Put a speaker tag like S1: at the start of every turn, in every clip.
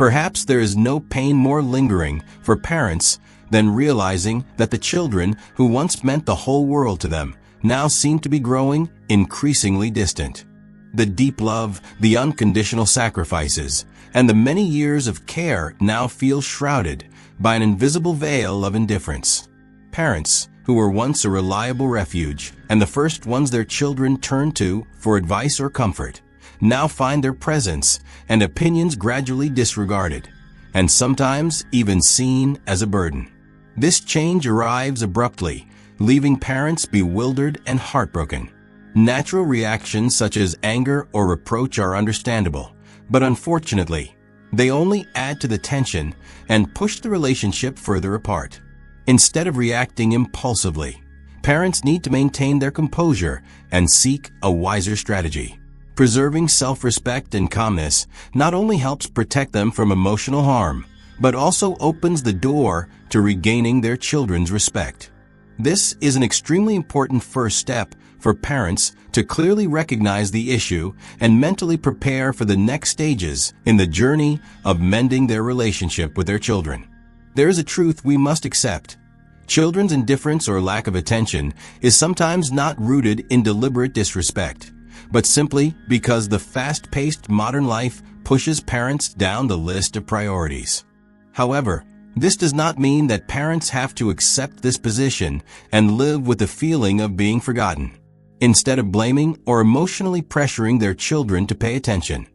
S1: Perhaps there is no pain more lingering for parents than realizing that the children who once meant the whole world to them now seem to be growing increasingly distant. The deep love, the unconditional sacrifices, and the many years of care now feel shrouded by an invisible veil of indifference. Parents, who were once a reliable refuge and the first ones their children turned to for advice or comfort, now find their presence and opinions gradually disregarded, and sometimes even seen as a burden. This change arrives abruptly, leaving parents bewildered and heartbroken. Natural reactions such as anger or reproach are understandable, but unfortunately, they only add to the tension and push the relationship further apart. Instead of reacting impulsively, parents need to maintain their composure and seek a wiser strategy. Preserving self-respect and calmness not only helps protect them from emotional harm, but also opens the door to regaining their children's respect. This is an extremely important first step for parents to clearly recognize the issue and mentally prepare for the next stages in the journey of mending their relationship with their children. There is a truth we must accept. Children's indifference or lack of attention is sometimes not rooted in deliberate disrespect, but simply because the fast-paced modern life pushes parents down the list of priorities. However, this does not mean that parents have to accept this position and live with the feeling of being forgotten. Instead of blaming or emotionally pressuring their children to pay attention,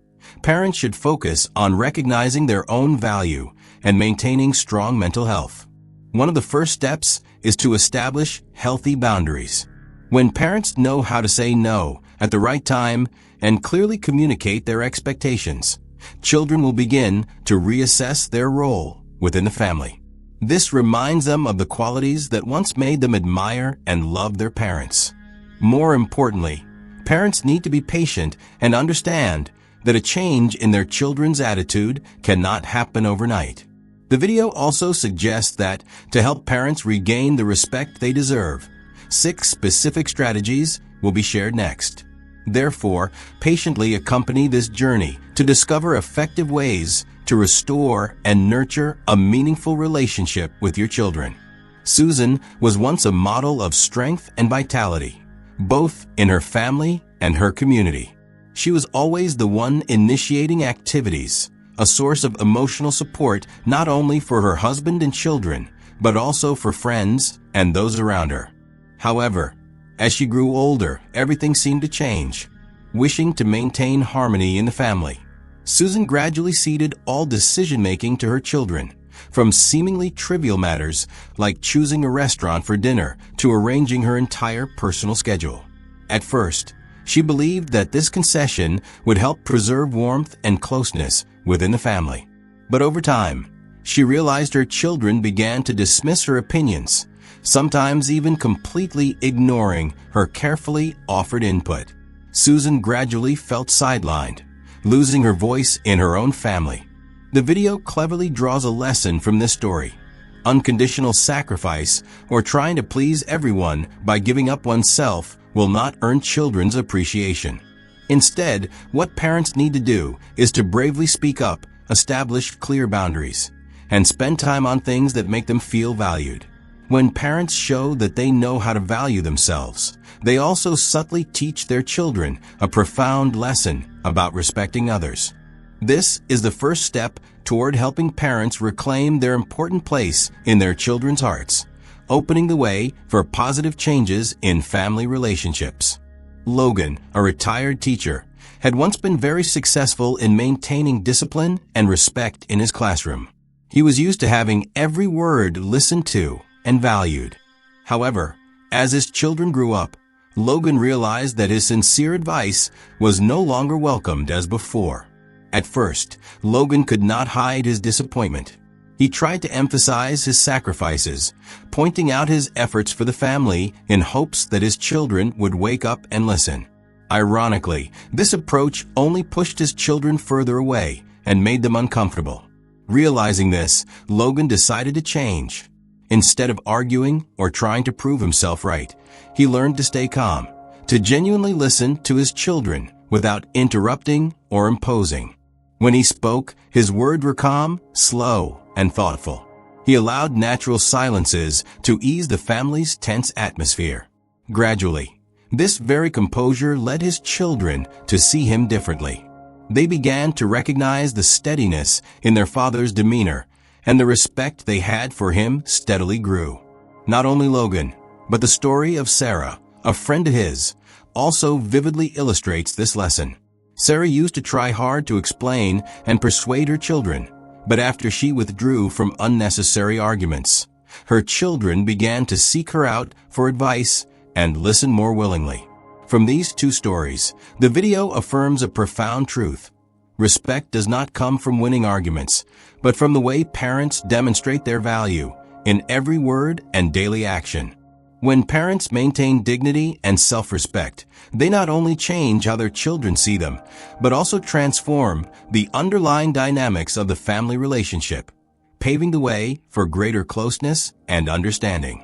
S1: parents should focus on recognizing their own value and maintaining strong mental health. One of the first steps is to establish healthy boundaries. When parents know how to say no at the right time and clearly communicate their expectations, children will begin to reassess their role within the family. This reminds them of the qualities that once made them admire and love their parents. More importantly, parents need to be patient and understand that a change in their children's attitude cannot happen overnight. The video also suggests that to help parents regain the respect they deserve, 6 specific strategies will be shared next. Therefore, patiently accompany this journey to discover effective ways to restore and nurture a meaningful relationship with your children. Susan was once a model of strength and vitality, both in her family and her community. She was always the one initiating activities, a source of emotional support not only for her husband and children, but also for friends and those around her. However, as she grew older, everything seemed to change. Wishing to maintain harmony in the family, Susan gradually ceded all decision-making to her children, from seemingly trivial matters like choosing a restaurant for dinner to arranging her entire personal schedule. At first, she believed that this concession would help preserve warmth and closeness within the family. But over time, she realized her children began to dismiss her opinions, sometimes even completely ignoring her carefully offered input. Susan gradually felt sidelined, losing her voice in her own family. The video cleverly draws a lesson from this story. Unconditional sacrifice or trying to please everyone by giving up oneself will not earn children's appreciation. Instead, what parents need to do is to bravely speak up, establish clear boundaries, and spend time on things that make them feel valued. When parents show that they know how to value themselves, they also subtly teach their children a profound lesson about respecting others. This is the first step toward helping parents reclaim their important place in their children's hearts, opening the way for positive changes in family relationships. Logan, a retired teacher, had once been very successful in maintaining discipline and respect in his classroom. He was used to having every word listened to and valued. However, as his children grew up, Logan realized that his sincere advice was no longer welcomed as before. At first, Logan could not hide his disappointment. He tried to emphasize his sacrifices, pointing out his efforts for the family in hopes that his children would wake up and listen. Ironically, this approach only pushed his children further away and made them uncomfortable. Realizing this, Logan decided to change. Instead of arguing or trying to prove himself right, he learned to stay calm, to genuinely listen to his children without interrupting or imposing. When he spoke, his words were calm, slow, and thoughtful. He allowed natural silences to ease the family's tense atmosphere. Gradually, this very composure led his children to see him differently. They began to recognize the steadiness in their father's demeanor, and the respect they had for him steadily grew. Not only Logan, but the story of Sarah, a friend of his, also vividly illustrates this lesson. Sarah used to try hard to explain and persuade her children, but after she withdrew from unnecessary arguments, her children began to seek her out for advice and listen more willingly. From these two stories, the video affirms a profound truth. Respect does not come from winning arguments, but from the way parents demonstrate their value in every word and daily action. When parents maintain dignity and self-respect, they not only change how their children see them, but also transform the underlying dynamics of the family relationship, paving the way for greater closeness and understanding.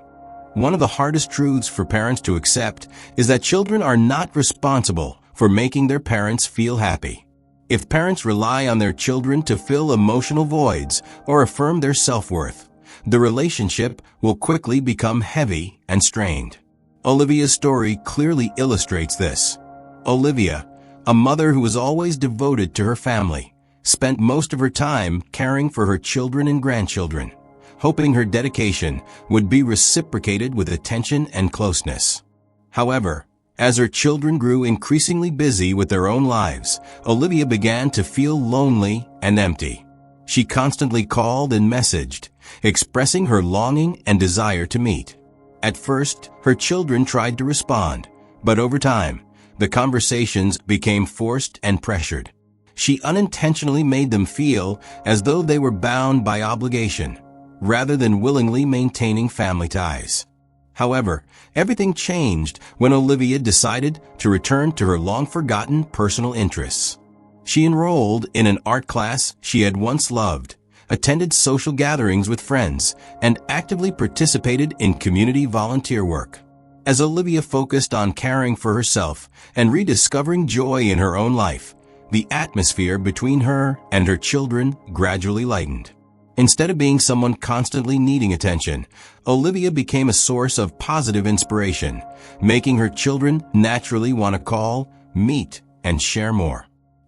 S1: One of the hardest truths for parents to accept is that children are not responsible for making their parents feel happy. If parents rely on their children to fill emotional voids or affirm their self-worth, the relationship will quickly become heavy and strained. Olivia's story clearly illustrates this. Olivia, a mother who was always devoted to her family, spent most of her time caring for her children and grandchildren, hoping her dedication would be reciprocated with attention and closeness. However, as her children grew increasingly busy with their own lives, Olivia began to feel lonely and empty. She constantly called and messaged, expressing her longing and desire to meet. At first, her children tried to respond, but over time, the conversations became forced and pressured. She unintentionally made them feel as though they were bound by obligation, rather than willingly maintaining family ties. However, everything changed when Olivia decided to return to her long-forgotten personal interests. She enrolled in an art class she had once loved, attended social gatherings with friends, and actively participated in community volunteer work. As Olivia focused on caring for herself and rediscovering joy in her own life, the atmosphere between her and her children gradually lightened. Instead of being someone constantly needing attention, Olivia became a source of positive inspiration, making her children naturally want to call, meet, and share more.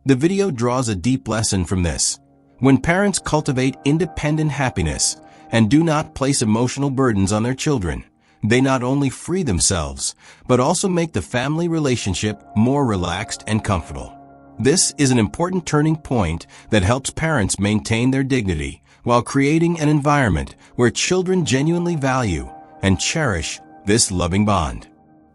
S1: The video draws a deep lesson from this. When parents cultivate independent happiness and do not place emotional burdens on their children, they not only free themselves, but also make the family relationship more relaxed and comfortable. This is an important turning point that helps parents maintain their dignity while creating an environment where children genuinely value and cherish this loving bond.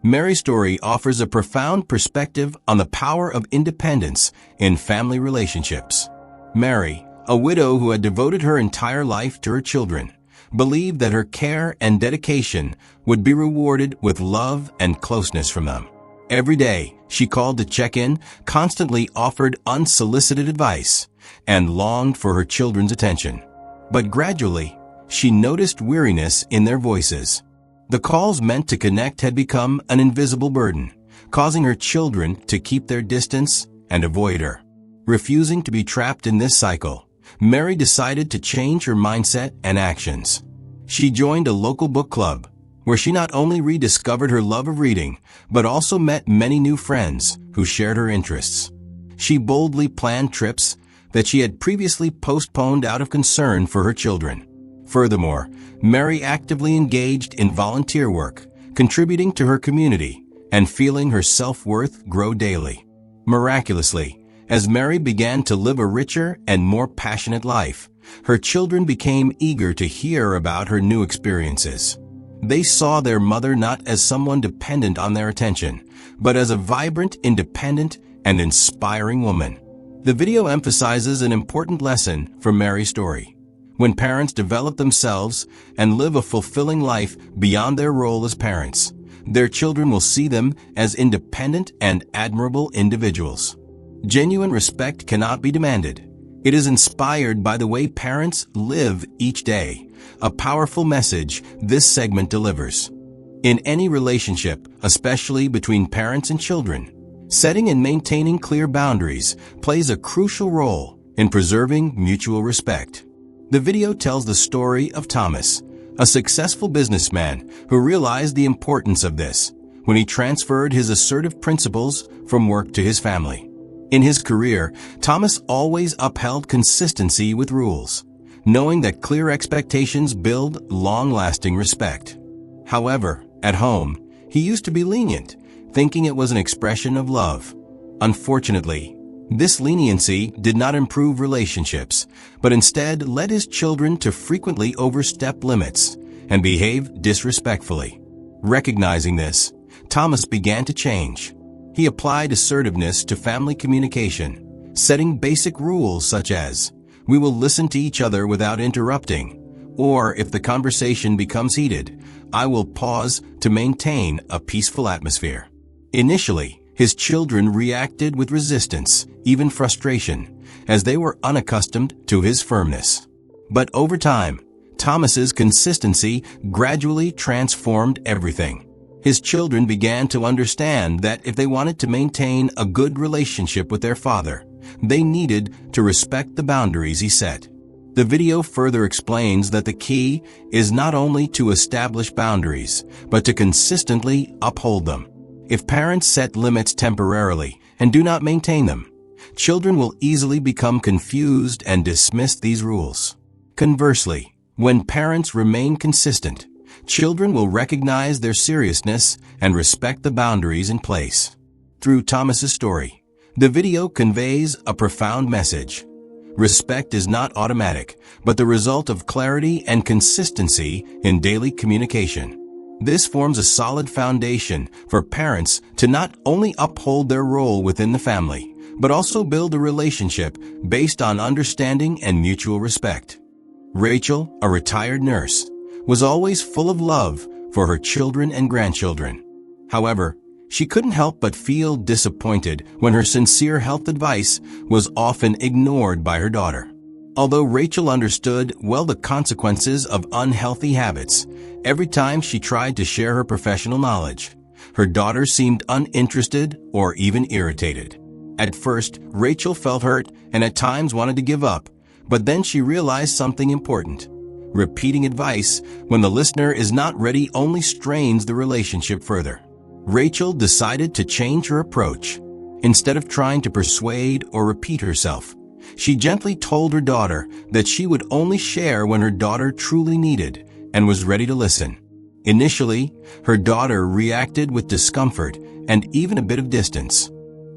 S1: Mary's story offers a profound perspective on the power of independence in family relationships. Mary, a widow who had devoted her entire life to her children, believed that her care and dedication would be rewarded with love and closeness from them. Every day, she called to check in, constantly offered unsolicited advice, and longed for her children's attention. But gradually, she noticed weariness in their voices. The calls meant to connect had become an invisible burden, causing her children to keep their distance and avoid her. Refusing to be trapped in this cycle, Mary decided to change her mindset and actions. She joined a local book club, where she not only rediscovered her love of reading, but also met many new friends who shared her interests. She boldly planned trips that she had previously postponed out of concern for her children. Furthermore, Mary actively engaged in volunteer work, contributing to her community and feeling her self-worth grow daily. Miraculously, as Mary began to live a richer and more passionate life, her children became eager to hear about her new experiences. They saw their mother not as someone dependent on their attention, but as a vibrant, independent, and inspiring woman. The video emphasizes an important lesson from Mary's story. When parents develop themselves and live a fulfilling life beyond their role as parents, their children will see them as independent and admirable individuals. Genuine respect cannot be demanded. It is inspired by the way parents live each day, a powerful message this segment delivers. In any relationship, especially between parents and children, setting and maintaining clear boundaries plays a crucial role in preserving mutual respect. The video tells the story of Thomas, a successful businessman who realized the importance of this when he transferred his assertive principles from work to his family. In his career, Thomas always upheld consistency with rules, knowing that clear expectations build long-lasting respect. However, at home, he used to be lenient, thinking it was an expression of love. Unfortunately, this leniency did not improve relationships, but instead led his children to frequently overstep limits and behave disrespectfully. Recognizing this, Thomas began to change. He applied assertiveness to family communication, setting basic rules such as, "We will listen to each other without interrupting," or if the conversation becomes heated, "I will pause to maintain a peaceful atmosphere." Initially, his children reacted with resistance, even frustration, as they were unaccustomed to his firmness. But over time, Thomas's consistency gradually transformed everything. His children began to understand that if they wanted to maintain a good relationship with their father, they needed to respect the boundaries he set. The video further explains that the key is not only to establish boundaries, but to consistently uphold them. If parents set limits temporarily and do not maintain them, children will easily become confused and dismiss these rules. Conversely, when parents remain consistent, children will recognize their seriousness and respect the boundaries in place. Through Thomas's story, the video conveys a profound message. Respect is not automatic, but the result of clarity and consistency in daily communication. This forms a solid foundation for parents to not only uphold their role within the family, but also build a relationship based on understanding and mutual respect. Rachel, a retired nurse, was always full of love for her children and grandchildren. However, she couldn't help but feel disappointed when her sincere health advice was often ignored by her daughter. Although Rachel understood well the consequences of unhealthy habits, every time she tried to share her professional knowledge, her daughter seemed uninterested or even irritated. At first, Rachel felt hurt and at times wanted to give up, but then she realized something important. Repeating advice when the listener is not ready only strains the relationship further. Rachel decided to change her approach. Instead of trying to persuade or repeat herself, she gently told her daughter that she would only share when her daughter truly needed and was ready to listen. Initially, her daughter reacted with discomfort and even a bit of distance.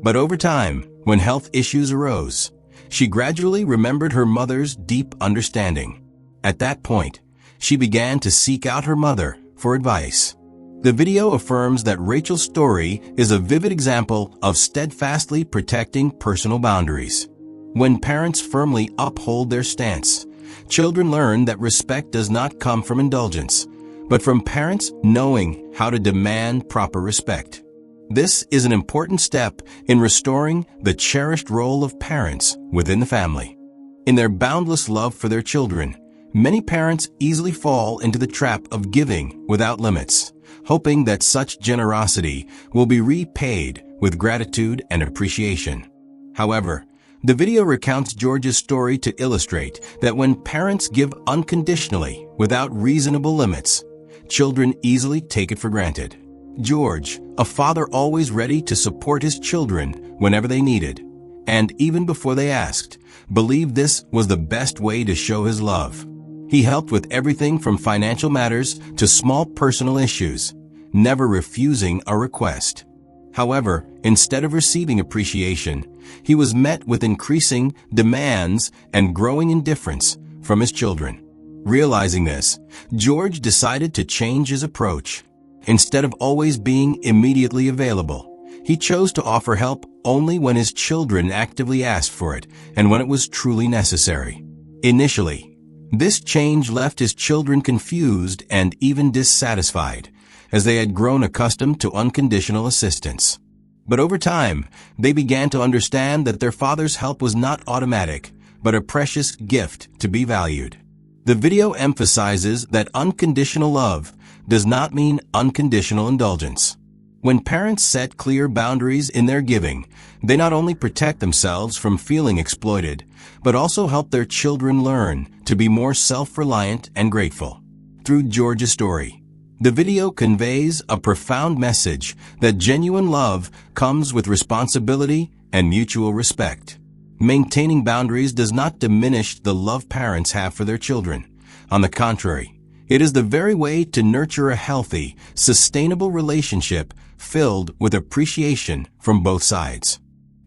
S1: But over time, when health issues arose, she gradually remembered her mother's deep understanding. At that point, she began to seek out her mother for advice. The video affirms that Rachel's story is a vivid example of steadfastly protecting personal boundaries. When parents firmly uphold their stance, children learn that respect does not come from indulgence, but from parents knowing how to demand proper respect. This is an important step in restoring the cherished role of parents within the family. In their boundless love for their children, many parents easily fall into the trap of giving without limits, hoping that such generosity will be repaid with gratitude and appreciation. However, the video recounts George's story to illustrate that when parents give unconditionally without reasonable limits, children easily take it for granted. George, a father always ready to support his children whenever they needed, and even before they asked, believed this was the best way to show his love. He helped with everything from financial matters to small personal issues, never refusing a request. However, instead of receiving appreciation, he was met with increasing demands and growing indifference from his children. Realizing this, George decided to change his approach. Instead of always being immediately available, he chose to offer help only when his children actively asked for it and when it was truly necessary. Initially, this change left his children confused and even dissatisfied, as they had grown accustomed to unconditional assistance. But over time, they began to understand that their father's help was not automatic, but a precious gift to be valued. The video emphasizes that unconditional love does not mean unconditional indulgence. When parents set clear boundaries in their giving, they not only protect themselves from feeling exploited, but also help their children learn to be more self-reliant and grateful. Through Georgia's story, the video conveys a profound message that genuine love comes with responsibility and mutual respect. Maintaining boundaries does not diminish the love parents have for their children. On the contrary, it is the very way to nurture a healthy, sustainable relationship filled with appreciation from both sides.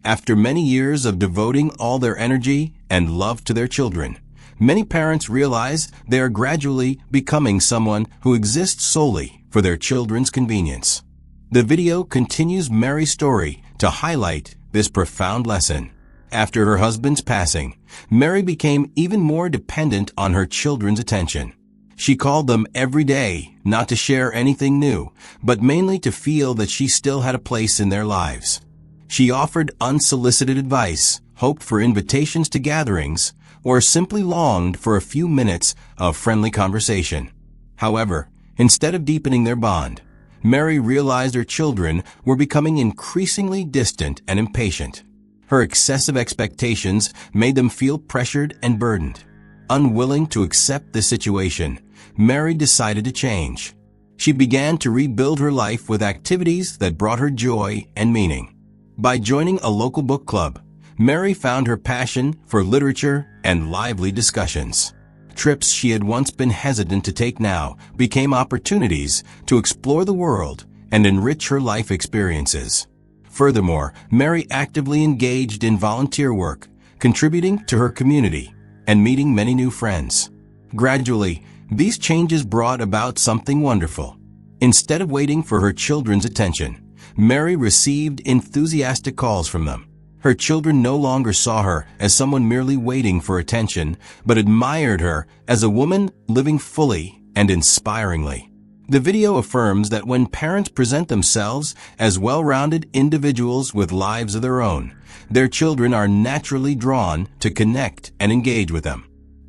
S1: After many years of devoting all their energy and love to their children, many parents realize they are gradually becoming someone who exists solely for their children's convenience. The video continues Mary's story to highlight this profound lesson. After her husband's passing, Mary became even more dependent on her children's attention. She called them every day, not to share anything new, but mainly to feel that she still had a place in their lives. She offered unsolicited advice, hoped for invitations to gatherings, or simply longed for a few minutes of friendly conversation. However, instead of deepening their bond, Mary realized her children were becoming increasingly distant and impatient. Her excessive expectations made them feel pressured and burdened. Unwilling to accept the situation, Mary decided to change. She began to rebuild her life with activities that brought her joy and meaning. By joining a local book club, Mary found her passion for literature and lively discussions. Trips she had once been hesitant to take now became opportunities to explore the world and enrich her life experiences. Furthermore, Mary actively engaged in volunteer work, contributing to her community and meeting many new friends. Gradually, these changes brought about something wonderful. Instead of waiting for her children's attention, Mary received enthusiastic calls from them. Her children no longer saw her as someone merely waiting for attention, but admired her as a woman living fully and inspiringly. The video affirms that when parents present themselves as well-rounded individuals with lives of their own, their children are naturally drawn to connect and engage with them.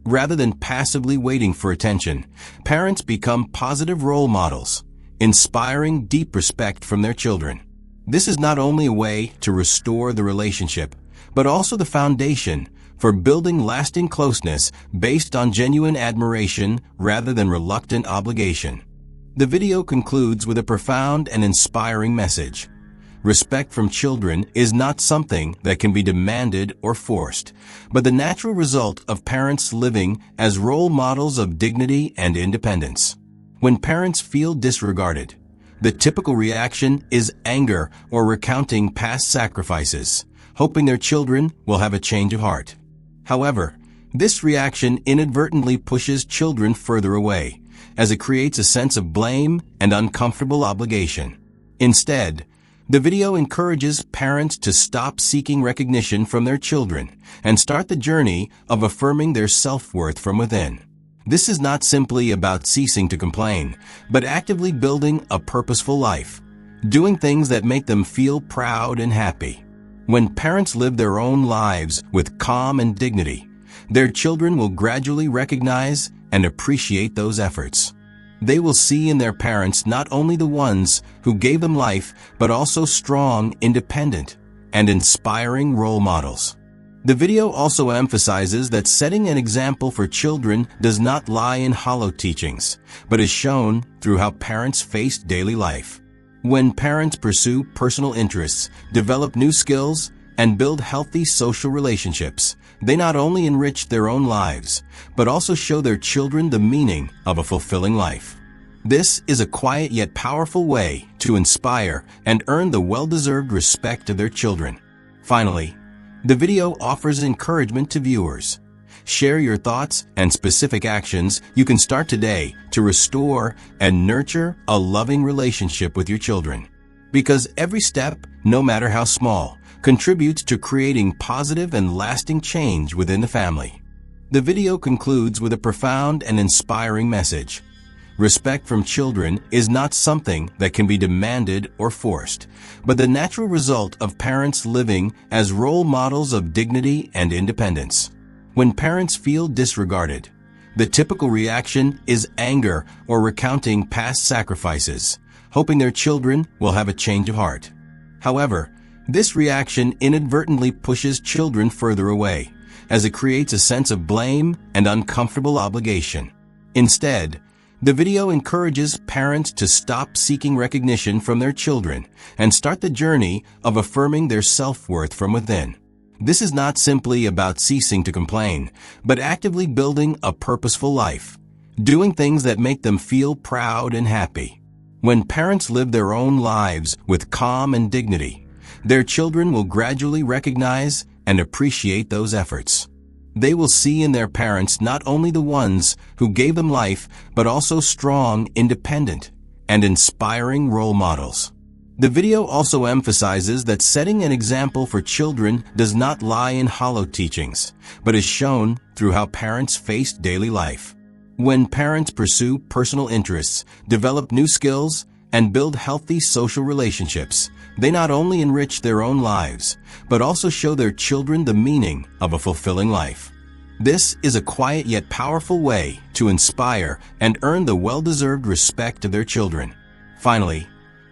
S1: Rather than passively waiting for attention, parents become positive role models, inspiring deep respect from their children. This is not only a way to restore the relationship, but also the foundation for building lasting closeness based on genuine admiration rather than reluctant obligation. The video concludes with a profound and inspiring message. Respect from children is not something that can be demanded or forced, but the natural result of parents living as role models of dignity and independence. When parents feel disregarded, the typical reaction is anger or recounting past sacrifices, hoping their children will have a change of heart. However, this reaction inadvertently pushes children further away, as it creates a sense of blame and uncomfortable obligation. Instead, the video encourages parents to stop seeking recognition from their children and start the journey of affirming their self-worth from within. This is not simply about ceasing to complain, but actively building a purposeful life, doing things that make them feel proud and happy. When parents live their own lives with calm and dignity, their children will gradually recognize and appreciate those efforts. They will see in their parents not only the ones who gave them life, but also strong, independent, and inspiring role models. The video also emphasizes that setting an example for children does not lie in hollow teachings, but is shown through how parents face daily life. When parents pursue personal interests, develop new skills, and build healthy social relationships, they not only enrich their own lives, but also show their children the meaning of a fulfilling life. This is a quiet yet powerful way to inspire and earn the well-deserved respect of their children. Finally, the video offers encouragement to viewers. Share your thoughts and specific actions you can start today to restore and nurture a loving relationship with your children. Because every step, no matter how small, contributes to creating positive and lasting change within the family. The video concludes with a profound and inspiring message. Respect from children is not something that can be demanded or forced, but the natural result of parents living as role models of dignity and independence. When parents feel disregarded, the typical reaction is anger or recounting past sacrifices, hoping their children will have a change of heart. However, this reaction inadvertently pushes children further away, as it creates a sense of blame and uncomfortable obligation. Instead, the video encourages parents to stop seeking recognition from their children and start the journey of affirming their self-worth from within. This is not simply about ceasing to complain, but actively building a purposeful life, doing things that make them feel proud and happy. When parents live their own lives with calm and dignity, their children will gradually recognize and appreciate those efforts. They will see in their parents not only the ones who gave them life, but also strong, independent, and inspiring role models. The video also emphasizes that setting an example for children does not lie in hollow teachings, but is shown through how parents face daily life. When parents pursue personal interests, develop new skills, and build healthy social relationships, they not only enrich their own lives, but also show their children the meaning of a fulfilling life. This is a quiet yet powerful way to inspire and earn the well-deserved respect of their children. Finally,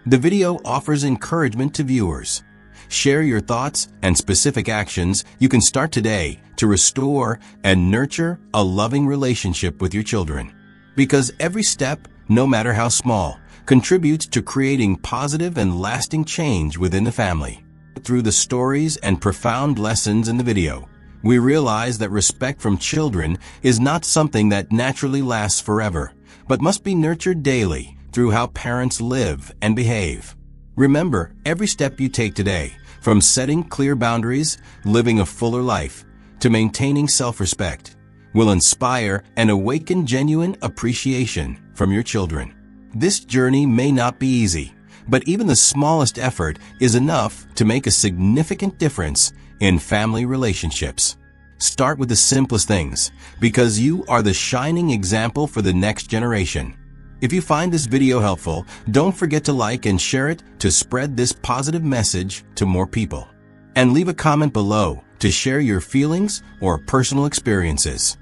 S1: the video offers encouragement to viewers. Share your thoughts and specific actions you can start today to restore and nurture a loving relationship with your children. Because every step, no matter how small, contributes to creating positive and lasting change within the family. Through the stories and profound lessons in the video, we realize that respect from children is not something that naturally lasts forever, but must be nurtured daily through how parents live and behave. Remember, every step you take today, from setting clear boundaries, living a fuller life, to maintaining self-respect, will inspire and awaken genuine appreciation from your children. This journey may not be easy, but even the smallest effort is enough to make a significant difference in family relationships. Start with the simplest things, because you are the shining example for the next generation. If you find this video helpful, don't forget to like and share it to spread this positive message to more people. And leave a comment below to share your feelings or personal experiences.